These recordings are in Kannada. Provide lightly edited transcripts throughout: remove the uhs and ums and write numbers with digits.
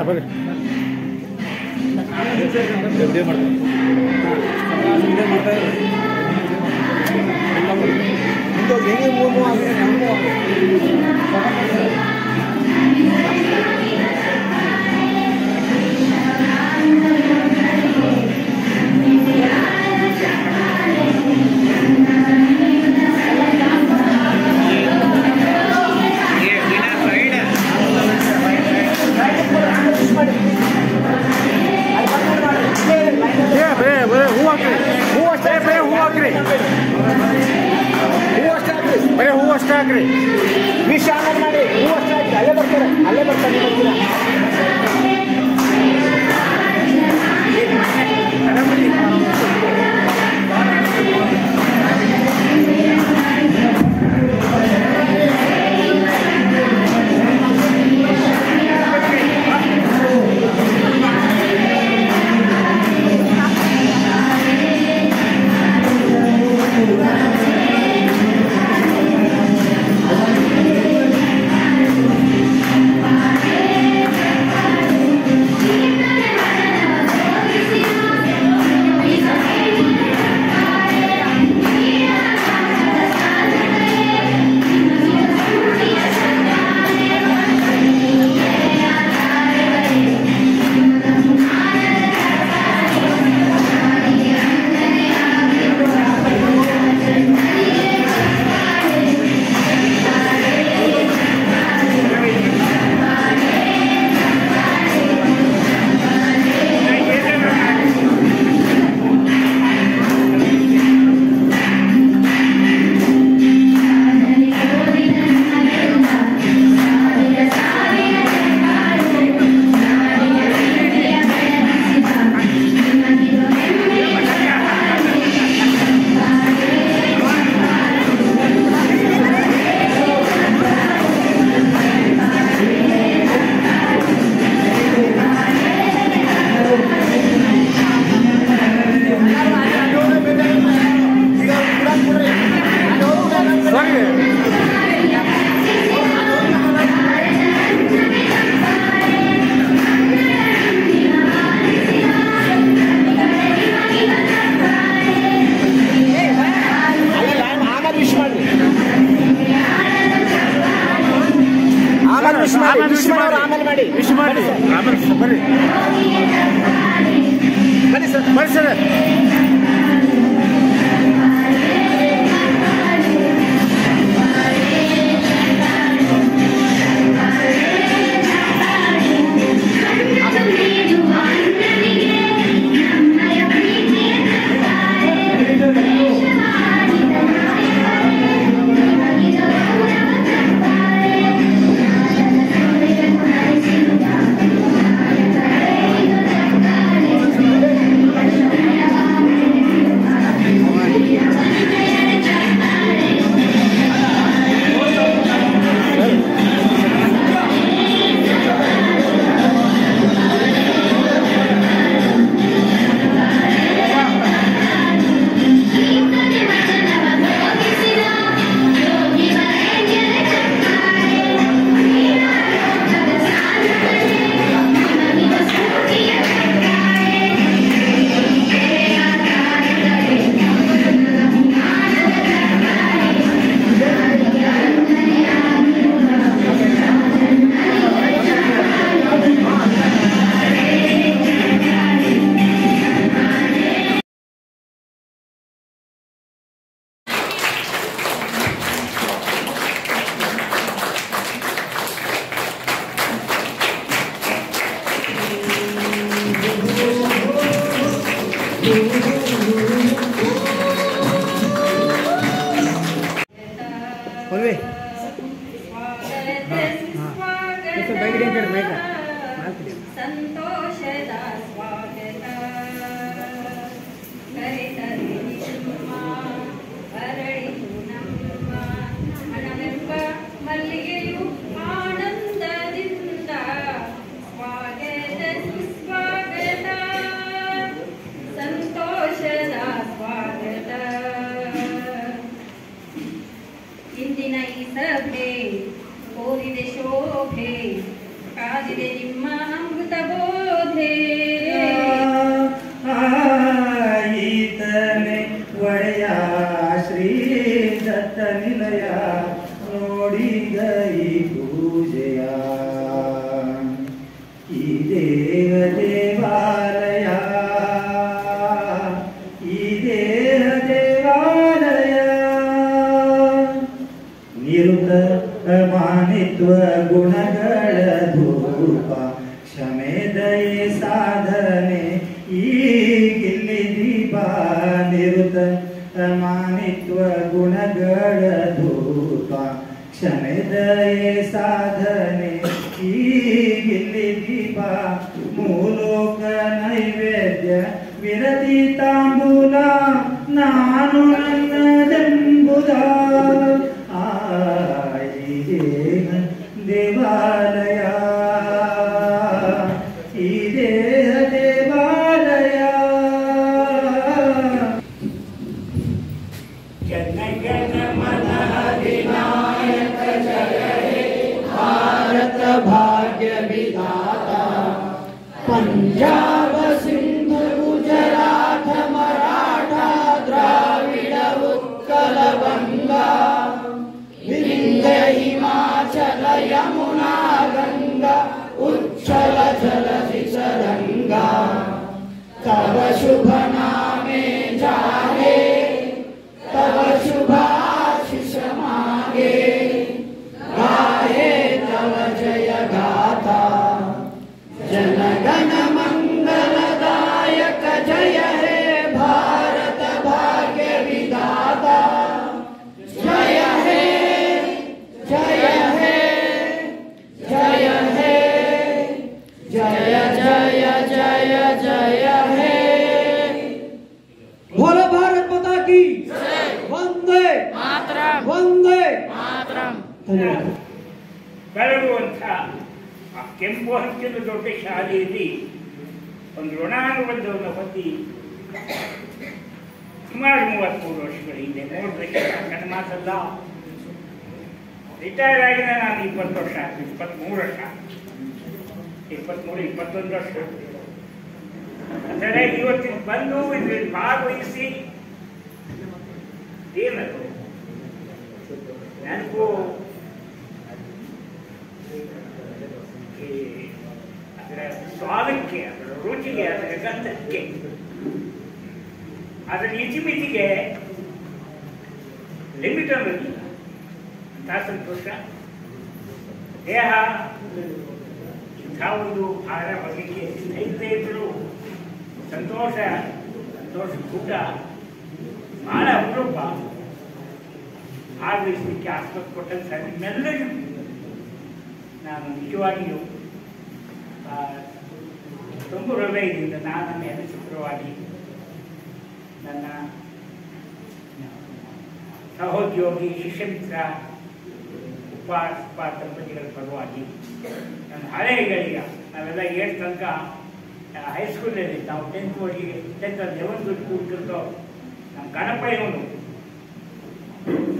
ಬರ್ರಿ ಹೂವು ಅಷ್ಟೇ ಹಾಕ್ರಿ ವಿಷ ಮಾಡಿ ಹೂವು ಅಷ್ಟೇ ಹಾಕಿ ಅಲ್ಲೇ ಬರ್ತಾರೆ ಬರ್ರಿ ಸರ್ ಸಭೆ ಕೋರಿದೆ ಶೋಭೆ ಕಾದಿದೆ ನಿಮ್ಮ ಅಮೃತ ದೇವ ದೇವಾಲಯ ಈ ದೇಹ ದೇವಾಲಯ ನಿರುತ ಮಾನಿತ್ವ ಗುಣಗಳ ಧೂಪ ಕ್ಷಮೆ ದಯೆ ಸಾಧನೆ ಈಗಿಲ್ಲಿ ದೀಪ ನಿರುತ ಮಾನಿತ್ವ ಗುಣಗಳ ಧೂಪ ಕ್ಷಮೆ ದಯೆ ಸಾಧನೆ ಈಗಿಲ್ಲಿ ದೀಪ ಮೂಲೋಕ ನೈವೇದ್ಯ ವಿರತಿ ತಾಂಬೂಲ ನಾನು ನನ್ನದೆಂಬುದ ಈ ದೇಹ ದೇವಾಲಯ ಈ ದೇಹ ದೇವಾಲಯ ಜನ ಗಣ ಮನ ವಿನಾಯಕ ಜಯ ಹೇ ಭಾರತ ಭಾಗ್ಯ ವಿಧಾತಾ पंजाब सिंधु गुजरात मराठा द्राविड उत्कल गंगा विंध्य हिमाचल यमुना गंगा उच्छल जलधि तरंगा तव शुभ नामे जागे तव शुभ आशीष मागे गाहे तव जय गाथा जन गण मंगलदायक जय हे भारत भाग्य विधाता जय हे जय हे जय हे जय जय जय जय हे बोलो भारत माता की वंदे मातरम वंदे मातरम ಬೆಳಗುವಂಥ ಆ ಕೆಂಪು ಹಂಚಿನ ದೊಡ್ಡ ಶಾಲೆಯಲ್ಲಿ ಒಂದು ಋಣಾನುಬಂಧವನ್ನು ಹೊಂದಿ ಸುಮಾರು 33 ವರ್ಷಗಳ ಹಿಂದೆ 3 ದಶಕ ನನ್ನ ಮಾತಲ್ಲ ರಿಟೈರ್ ಆಗಿನ ನಾನು 20 ವರ್ಷ 23 ವರ್ಷ 21 ವರ್ಷ ಅಂದರೆ ಇವತ್ತಿನ ಬಂದು ಇದರಲ್ಲಿ ಭಾಗವಹಿಸಿ ಏನದು ನನಗೂ ಅದರ ಸ್ವಾದಕ್ಕೆ ಅದರ ರುಚಿಗೆ ಅದರ ಗಂಧಕ್ಕೆ ಅದರ ಇತಿಮಿತಿಗೆ ಲಿಮಿಟ್ ಅನ್ನೋದಿಲ್ಲ ಅಂತ ಸಂತೋಷ ದೇಹ ಇಂಥ ಒಂದು ಭಾರ ಬಗೆಗೆ ಸ್ನೇಹಿತರೆ ಇದ್ರು ಸಂತೋಷ ಕೂಡ ಬಹಳ ಅಪರೂಪ ಭಾಗವಹಿಸಲಿಕ್ಕೆ ಆಸ್ಪತ್ರೆ ಕೊಟ್ಟಂತ ನಿಮ್ಮೆಲ್ಲರಿಗೂ ನಾನು ನಿಜವಾಗಿಯೂ ತುಂಬ ಹೃದಯದಿಂದ ನಾನು ನನ್ನ ಚಿತ್ರವಾಗಿ ನನ್ನ ಸಹೋದ್ಯೋಗಿ ಶಿಷ್ಯಮಿತ್ರ ಉಪ ದಂಪತಿಗಳ ಪರವಾಗಿ ನನ್ನ ಹಳೆಯಗಳೀಗ ನಾವೆಲ್ಲ 8 ತನಕ ಹೈಸ್ಕೂಲಲ್ಲಿ ನಾವು 10th 11th ಕೂತಿರ್ದೋ ನಮ್ಮ ಗಣಪ ಇವನು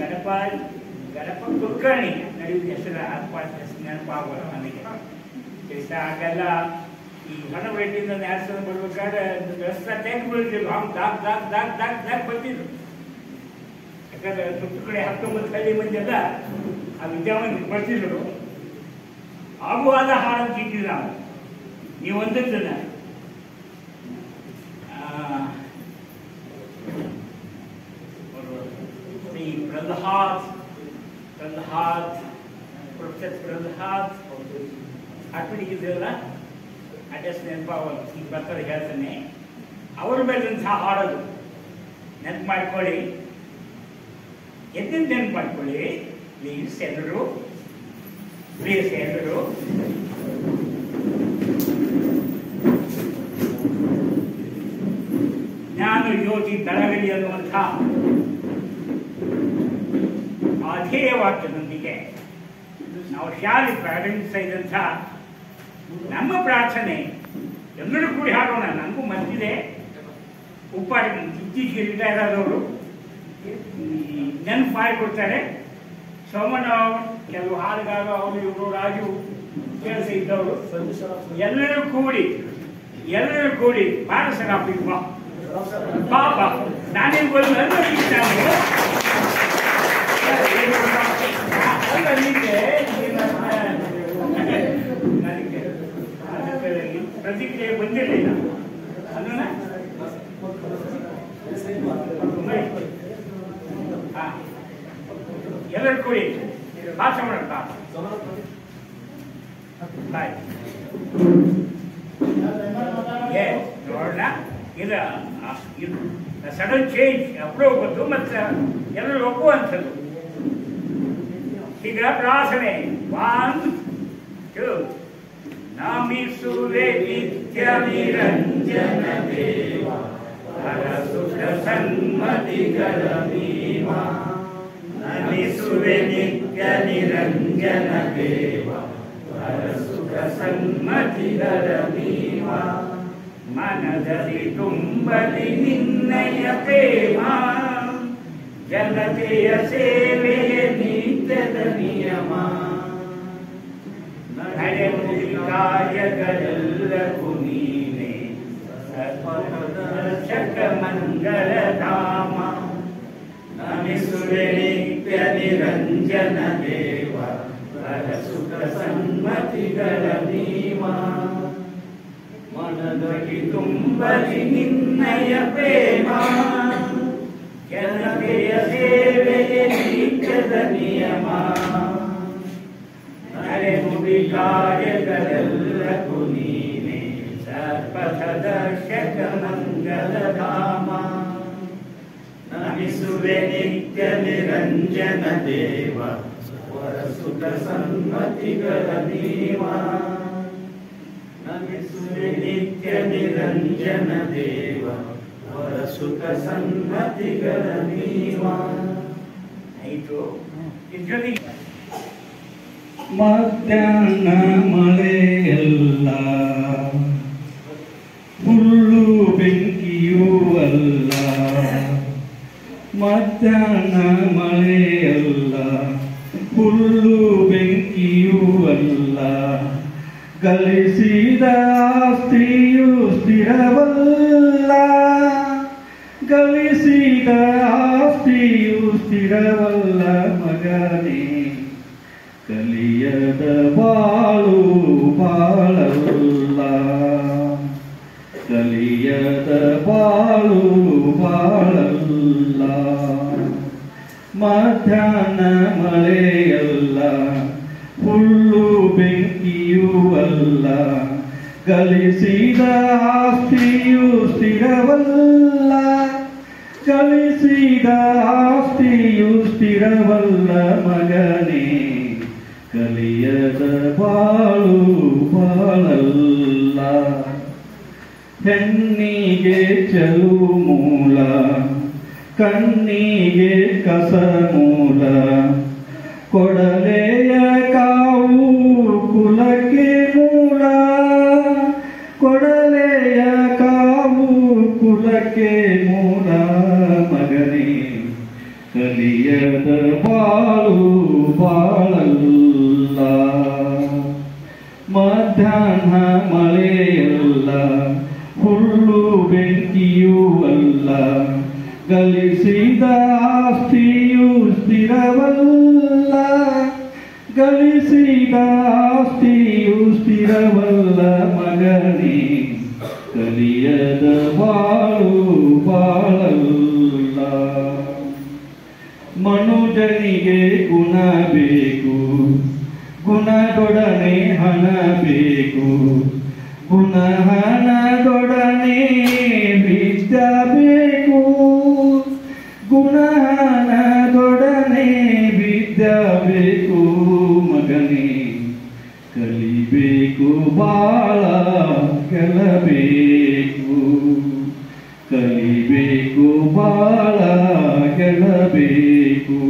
ಗಣಪ ಕುಲಕರ್ಣಿ ನಡೆಯುವ ಹೆಸರು ನೆನಪಾಗೋಲ್ಲ ನನಗೆ ಆಗೆಲ್ಲ ಈ ಹೊಣಬೆಟ್ಟಿಂದ ನ್ಯಾಸನ ಬರ್ಬೇಕಾದ್ರೆ ರಸ್ತೆ ತೆಗೆದು ಬೀಳ್ತಿದ್ರು ಹಂಗೆ ದಾಕ್ ಬರ್ತಿದ್ರು ಯಾಕಂದ್ರೆ ಸುತ್ತ ಕಡೆ 19 ಹಳ್ಳಿ ಮಂದಿ ಎಲ್ಲ ಆ ವಿದ್ಯಾವಂತರು ಬರ್ತಿದ್ರು ಆಗುವಾದ ಹಾಡನ್ನು ತಿಂತಿದ್ರು ನಾವು ನೀವು ಒಂದನ್ನ ಪ್ರೊಫೆಸರ್ ಪ್ರಹ್ಲಾದ್ ಹಾಡ್ಬಿಟ್ಟಿದ್ರಲ್ಲ ಅಡ್ರೆಸ್ ನೆನಪಾಗಲ್ಲ ಈಗ ಬರ್ತಾರೆ ಹೇಳ್ತಾನೆ ಅವ್ರ ಮೇಲಂತಹ ಹಾಡೋದು ನೆನಪು ಮಾಡ್ಕೊಳ್ಳಿ ಎದ್ದಿಂದ ನೆನಪು ಮಾಡ್ಕೊಳ್ಳಿ ಪ್ಲೀಸ್ ಎಲ್ಲರೂ ಜ್ಞಾನ ಯೋಗಿ ದಳಗಳಿ ಅನ್ನುವಂಥ ಧ್ಯೇಯ ವಾಕ್ಯದೊಂದಿಗೆ ನಾವು ಶಾಲೆ ಪ್ರಾರಂಭಿಸ್ತಾ ಇದ್ದಂಥ ನಮ್ಮ ಪ್ರಾರ್ಥನೆ ಎಲ್ಲರೂ ಕೂಡಿ ಹಾಡೋಣ. ನನಗೂ ಮತ್ತಿದೆ ಉಪ್ಪಾಡಿ ಇತ್ತೀಚೆಗೆ ರಿಟೈರ್ ಆದವರು ನೆನಪು ಮಾಡಿಕೊಡ್ತಾರೆ. ಸೋಮಣ್ಣ ಕೆಲವು ಹಾಡುಗಾರರು ಅವರು ಇವರು ರಾಜು ಕೆಲಸ ಇದ್ದವರು ಎಲ್ಲರೂ ಕೂಡಿ ಭಾರತ ಪಾಪ ನಾನೇನು ಬಂದು ಪ್ರತಿಕ್ರಿಯೆ ಬಂದಿರಲಿಲ್ಲ. ಅದನ್ನ ಎಲ್ಲರೂ ಕೂಡಿ ಭಾಷಣ ಮಾಡ್ತಾ ನೋಡೋಣ. ಇದು ಸಡನ್ ಚೇಂಜ್ ಅಪ್ರೋಪದ್ದು ಮತ್ತು ಎಲ್ಲರೂ ಒಪ್ಪುವಂಥದ್ದು. ಈಗ ಪ್ರಾರ್ಥನೆ 1 2 ನಮಿಸುವೆ ನಿತ್ಯ ನಿರಂಜನ ದೇವ ಹರ ಸುಖ ಸನ್ಮತಿಗಳ ನೀವ. ನಮಿಸುವೆ ನಿತ್ಯ ನಿರಂಜನ ದೇವ ಹರ ಸುಖ ಸನ್ಮತಿಗಳ ನೀವ. ಮನದಲ್ಲಿ ತುಂಬಲಿ ನಿನ್ನಯ ಪ್ರೇಮ ಜನತೆಯ ಸೇವೆಯ ನಿತ್ಯದ ನಿಯಮ. ನಡೆನುಡಿ ಕಾರ್ಯಗಳೆಲ್ಲವೂ ನೀನೆ ದರ್ಶಕ ಮಂಗಳಧಾಮ. ನಮಿಸುವೆ ನಿತ್ಯ ನಿರಂಜನ ದೇವ ಹರ ಸುಖ ಸನ್ಮತಿಗಳ ನೀವ. ಮನದಲ್ಲಿ ತುಂಬಲಿ ನಿನ್ನಯ ಪ್ರೇಮ ಜನತೆಯ ಸೇವೆಯ ನಿತ್ಯದ ನಿಯಮ. ನಡೆನುಡಿ ಕಾರ್ಯಗಳೆಲ್ಲವೂ ನೀನೆ ಸರ್ಪದರ್ಶಕ ಮಂಗಲಧಾಮ. ನಮಿಸುವೆ ನಿತ್ಯ ನಿರಂಜನ ದೇವ ವರ ಸುಖ ಸನ್ಮತಿಗಳ ನೀವ. ನಮಿಸುವೆ ನಿತ್ಯ ನಿರಂಜನ ದೇವ ವರ ಸುಖ ಸನ್ಮತಿಗಳ ನೀವ. ಆಯಿತು. ಜೊತೆಗೆ ಮಧ್ಯಾಹ್ನ ಮಳೆಯಲ್ಲ, ಹುಲ್ಲು ಬೆಂಕಿಯೂ ಅಲ್ಲ. ಮಧ್ಯಾಹ್ನ ಮಳೆಯಲ್ಲ, ಹುಲ್ಲು ಬೆಂಕಿಯೂ ಅಲ್ಲ. ಗಳಿಸಿದ ಆಸ್ತಿಯು ಸ್ಥಿರವಲ್ಲ, ಗಳಿಸಿದ ಆಸ್ತಿಯು ಸ್ಥಿರವಲ್ಲ ಮಗನೇ. ಕಲಿಯದ ಬಾಳು ಬಾಳಲ್ಲ, ಕಲಿಯದ ಬಾಳು ಬಾಳಲ್ಲ. ಮಧ್ಯಾಹ್ನ ಮಳೆಯಲ್ಲ, ಹುಲ್ಲು ಬೆಂಕಿಯೂ ಅಲ್ಲ. ಗಳಿಸಿದ ಆಸ್ತಿಯು ಸ್ಥಿರವಲ್ಲ, ಗಳಿಸಿದ ಆಸ್ತಿಯು ಸ್ಥಿರವಲ್ಲ ಮಗನೇ. ಕಲಿಯದ ಬಾಳು ಬಾಳಲ್ಲ. ಹೆಣ್ಣಿಗೆ ಚಲು ಮೂಲ, ಕಣ್ಣಿಗೆ ಕಸ ಮೂಲ. ಕೊಡಲೆಯ ಕಾವು ಕುಲಕ್ಕೆ ಮೂಲ, ಕೊಡಲೆಯ ಕಾವು ಕುಲಕ್ಕೆ ಮೂಲ ಮಗನೇ. ಕಲಿಯದ ಬಾಳು ಬಾಳಲ್ಲ. ಮಧ್ಯಾಹ್ನ ಮಳೆಯಲ್ಲ, ಹುಲ್ಲು ಬೆಂಕಿಯೂ ಅಲ್ಲ. ಗಳಿಸಿದ ಆಸ್ತಿಯು ಸ್ಥಿರವಲ್ಲ, ಗಳಿಸಿದ ಆಸ್ತಿಯು ಸ್ಥಿರವಲ್ಲ ಮಗನೇ. ಕಲಿಯದ ಬಾಳು ಬಾಳಲ್ಲ. ಮನುಜನಿಗೆ ಗುಣ ಬೇಕು, ಗುಣದೊಡನೆ ಹಣ ಬೇಕು. ಗುಣ ಹಣದೊಡನೆ ವಿದ್ಯೆ ಬೇಕು, ಗುಣಹಣದೊಡನೆ ವಿದ್ಯೆ ಬೇಕು ಮಗನೇ. ಕಲಿಬೇಕು ಬಾಳ ಗೆಲ್ಲಬೇಕು, ಕಲಿಬೇಕು ಬಾಳ ಗೆಲ್ಲಬೇಕು.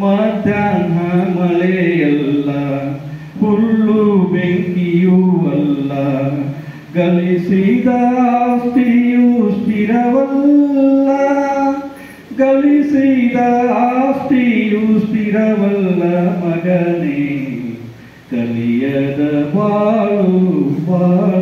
ಮಧ್ಯಾಹ್ನ ಮಳೆಯಲ್ಲ, ಹುಲ್ಲು ಬೆಂಕಿಯೂ ಅಲ್ಲ. ಗಳಿಸಿದ ಆಸ್ತಿಯು ಸ್ಥಿರವಲ್ಲ, ಗಳಿಸಿದ ಆಸ್ತಿಯು ಸ್ಥಿರವಲ್ಲ ಮಗನೇ. ಕಲಿಯದ ಬಾಳು ಬಾಳ